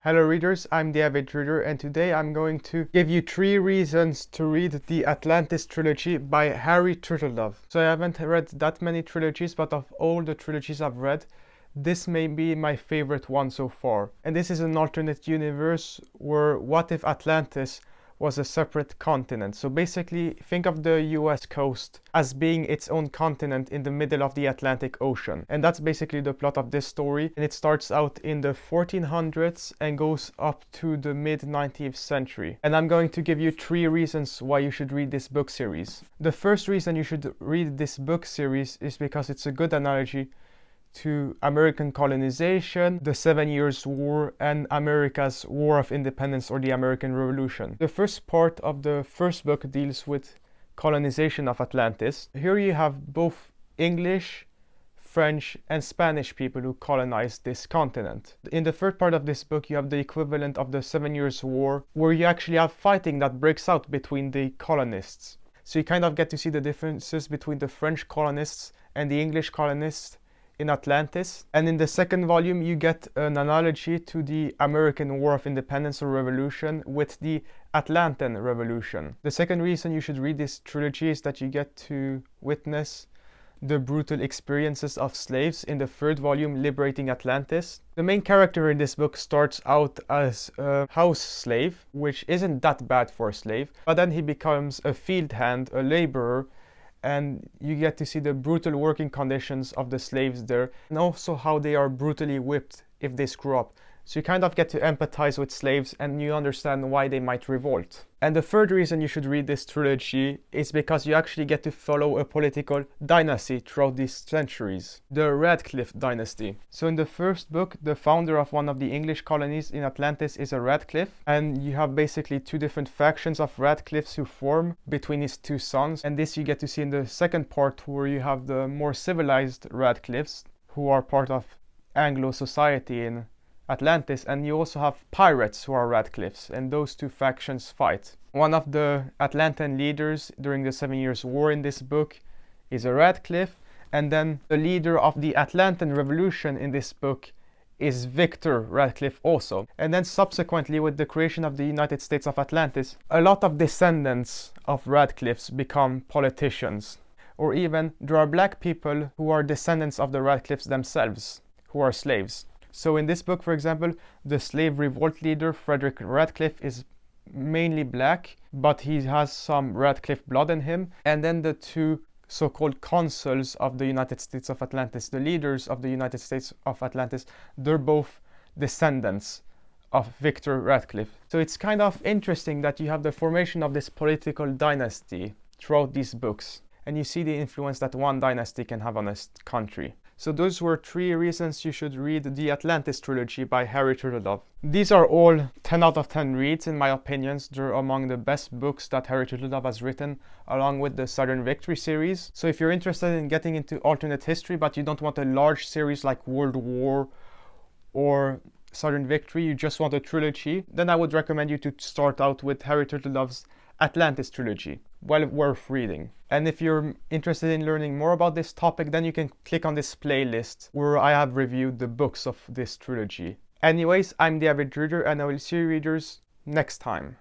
Hello readers, I'm the Avid Reader, and today I'm going to give you 3 reasons to read the Atlantis trilogy by Harry Turtledove. So I haven't read that many trilogies, but of all the trilogies I've read, this may be my favorite one so far. And this is an alternate universe where what if Atlantis was a separate continent. So basically, think of the US coast as being its own continent in the middle of the Atlantic Ocean. And that's basically the plot of this story. And it starts out in the 1400s and goes up to the mid-19th century. And I'm going to give you 3 reasons why you should read this book series. The first reason you should read this book series is because it's a good analogy to American colonization, the 7 Years' War, and America's War of Independence or the American Revolution. The first part of the first book deals with colonization of Atlantis. Here you have both English, French, and Spanish people who colonized this continent. In the third part of this book, you have the equivalent of the 7 Years' War, where you actually have fighting that breaks out between the colonists. So you kind of get to see the differences between the French colonists and the English colonists in Atlantis. And in the second volume you get an analogy to the American War of Independence or Revolution with the Atlantean Revolution. The second reason you should read this trilogy is that you get to witness the brutal experiences of slaves in the third volume, Liberating Atlantis. The main character in this book starts out as a house slave, which isn't that bad for a slave, but then he becomes a field hand, a laborer, and you get to see the brutal working conditions of the slaves there, and also how they are brutally whipped if they screw up. So you kind of get to empathize with slaves and you understand why they might revolt. And the third reason you should read this trilogy is because you actually get to follow a political dynasty throughout these centuries, the Radcliffe dynasty. So in the first book, the founder of one of the English colonies in Atlantis is a Radcliffe, and you have basically 2 different factions of Radcliffes who form between his 2 sons. And this you get to see in the second part, where you have the more civilized Radcliffes who are part of Anglo society in Atlantis, and you also have pirates who are Radcliffes, and those 2 factions fight. One of the Atlantean leaders during the 7 Years' War in this book is a Radcliffe, and then the leader of the Atlantean Revolution in this book is Victor Radcliffe also. And then subsequently, with the creation of the United States of Atlantis, a lot of descendants of Radcliffes become politicians, or even there are black people who are descendants of the Radcliffes themselves, who are slaves. So in this book, for example, the slave revolt leader, Frederick Radcliffe, is mainly black, but he has some Radcliffe blood in him. And then the 2 so-called consuls of the United States of Atlantis, the leaders of the United States of Atlantis, they're both descendants of Victor Radcliffe. So it's kind of interesting that you have the formation of this political dynasty throughout these books, and you see the influence that one dynasty can have on a country. So those were 3 reasons you should read the Atlantis trilogy by Harry Turtledove. These are all 10 out of 10 reads in my opinions. They're among the best books that Harry Turtledove has written, along with the Southern Victory series. So if you're interested in getting into alternate history, but you don't want a large series like World War or Southern Victory, you just want a trilogy, then I would recommend you to start out with Harry Turtledove's Atlantis trilogy. Well worth reading. And if you're interested in learning more about this topic, then you can click on this playlist where I have reviewed the books of this trilogy. Anyways, I'm the Avid Reader, and I will see you readers next time.